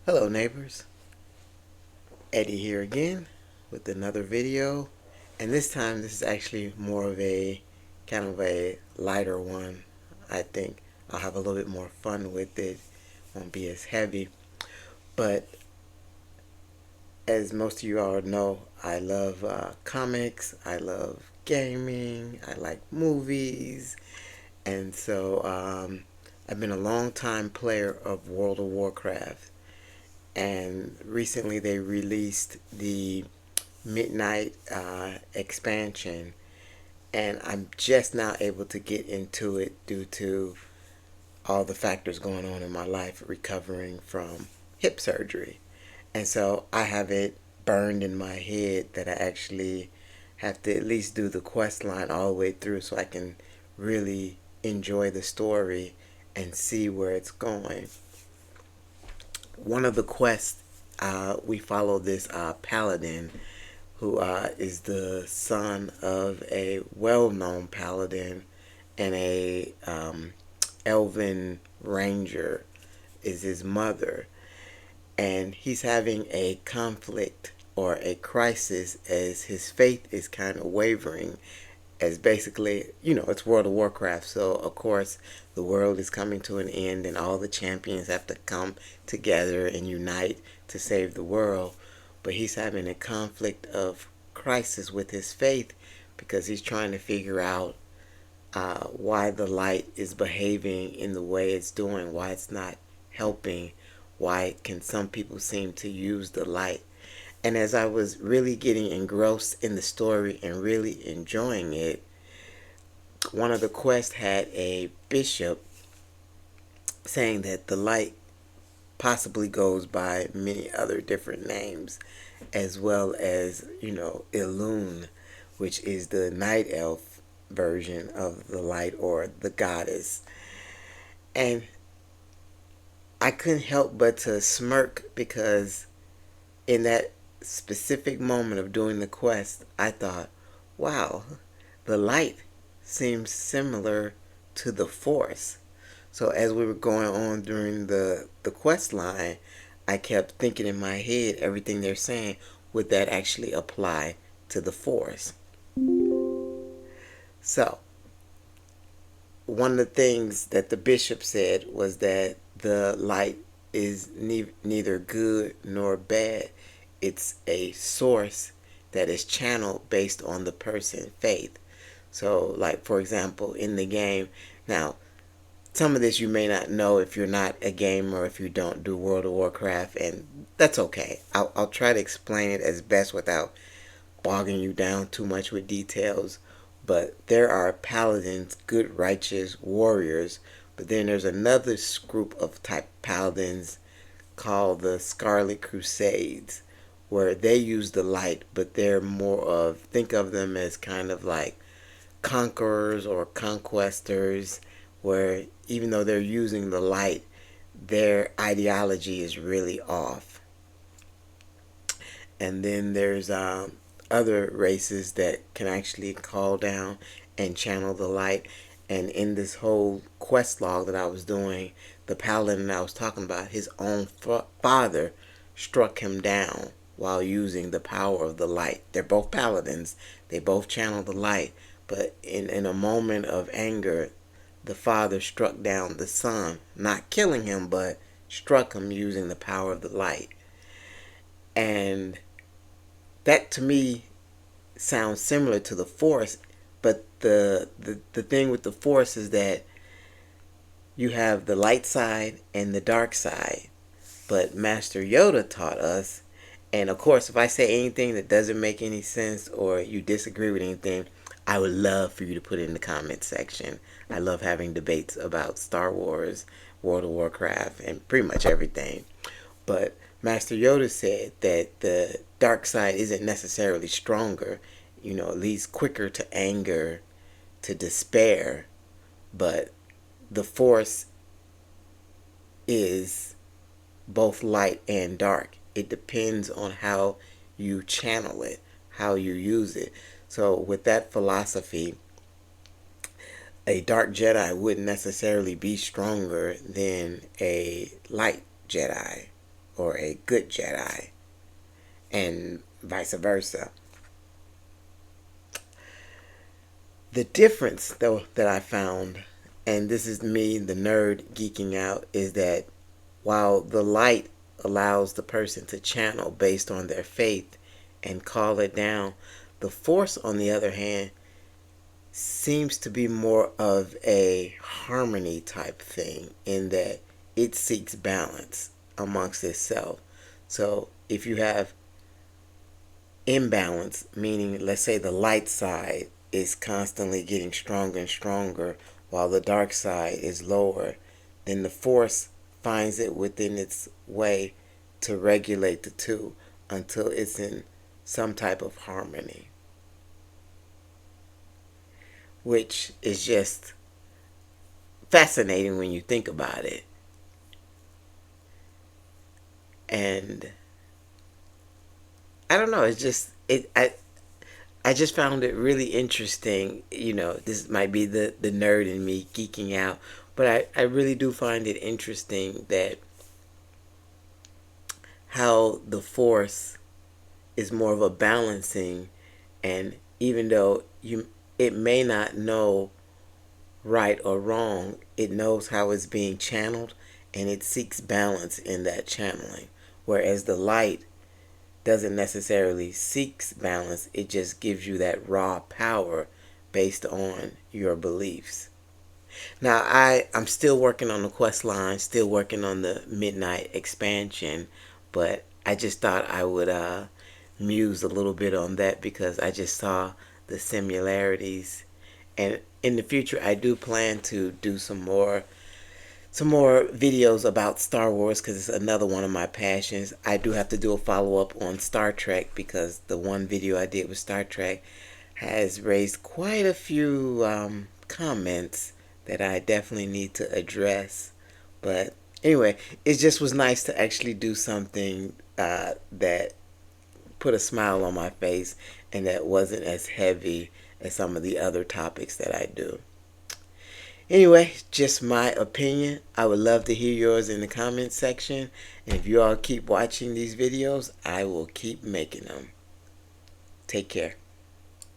Hello neighbors, Eddie here again with another video, and this time this is actually more of a kind of a lighter one. I think I'll have a little bit more fun with it, won't be as heavy, but as most of you all know, I love comics, I love gaming, I like movies, and so I've been a long time player of World of Warcraft, and recently they released the midnight expansion, and I'm just now able to get into it due to all the factors going on in my life, recovering from hip surgery. And so I have it burned in my head that I actually have to at least do the quest line all the way through so I can really enjoy the story and see where it's going. One of the quests, we follow this paladin who is the son of a well-known paladin, and a elven ranger is his mother, and he's having a conflict or a crisis as his faith is kind of wavering, as basically, it's World of Warcraft, so of course the world is coming to an end and all the champions have to come together and unite to save the world. But he's having a conflict of crisis with his faith because he's trying to figure out why the light is behaving in the way it's doing, why it's not helping, why can some people seem to use the light. And as I was really getting engrossed in the story and really enjoying it, one of the quests had a bishop saying that the light possibly goes by many other different names, as well as, Elune, which is the night elf version of the light, or the goddess. And I couldn't help but to smirk because in that specific moment of doing the quest, I thought, wow, the light seems similar to the force. So as we were going on during the quest line, I kept thinking in my head, everything they're saying, would that actually apply to the force? So one of the things that the bishop said was that the light is neither good nor bad. It's a source that is channeled based on the person's faith. So, like, for example, in the game, now, some of this you may not know if you're not a gamer or if you don't do World of Warcraft, and that's okay. I'll try to explain it as best without bogging you down too much with details. But there are paladins, good righteous warriors, but then there's another group of type paladins called the Scarlet Crusades, where they use the light, but they're more of, think of them as kind of like conquerors or conquestors, where even though they're using the light, their ideology is really off. And then there's other races that can actually call down and channel the light. And in this whole quest log that I was doing, the paladin that I was talking about, his own father struck him down while using the power of the light. They're both paladins. They both channel the light. But in a moment of anger, the father struck down the son, not killing him, but struck him using the power of the light. And that to me sounds similar to the force, but the thing with the force is that you have the light side and the dark side. But Master Yoda taught us, and of course, if I say anything that doesn't make any sense or you disagree with anything, I would love for you to put it in the comment section. I love having debates about Star Wars, World of Warcraft, and pretty much everything. But Master Yoda said that the dark side isn't necessarily stronger, it leads quicker to anger, to despair, but the force is both light and dark. It depends on how you channel it, how you use it. So with that philosophy, a dark Jedi wouldn't necessarily be stronger than a light Jedi or a good Jedi, and vice versa. The difference, though, that I found, and this is me, the nerd, geeking out, is that while the light allows the person to channel based on their faith and call it down, the force, on the other hand, seems to be more of a harmony type thing in that it seeks balance amongst itself. So if you have imbalance, meaning let's say the light side is constantly getting stronger and stronger while the dark side is lower, then the force finds it within its way to regulate the two until it's in some type of harmony, which is just fascinating when you think about it. And I don't know, it's just I just found it really interesting. This might be the nerd in me geeking out, but I really do find it interesting that how the force is more of a balancing, and even though it may not know right or wrong, it knows how it's being channeled, and it seeks balance in that channeling. Whereas the light doesn't necessarily seeks balance, it just gives you that raw power based on your beliefs. Now I'm still working on the quest line, still working on the midnight expansion, but I just thought I would muse a little bit on that because I just saw the similarities. And in the future I do plan to do some more videos about Star Wars because it's another one of my passions. I do have to do a follow-up on Star Trek because the one video I did with Star Trek has raised quite a few comments that I definitely need to address. But anyway, it just was nice to actually do something that put a smile on my face and that wasn't as heavy as some of the other topics that I do. Anyway, just my opinion. I would love to hear yours in the comments section. And if you all keep watching these videos, I will keep making them. Take care.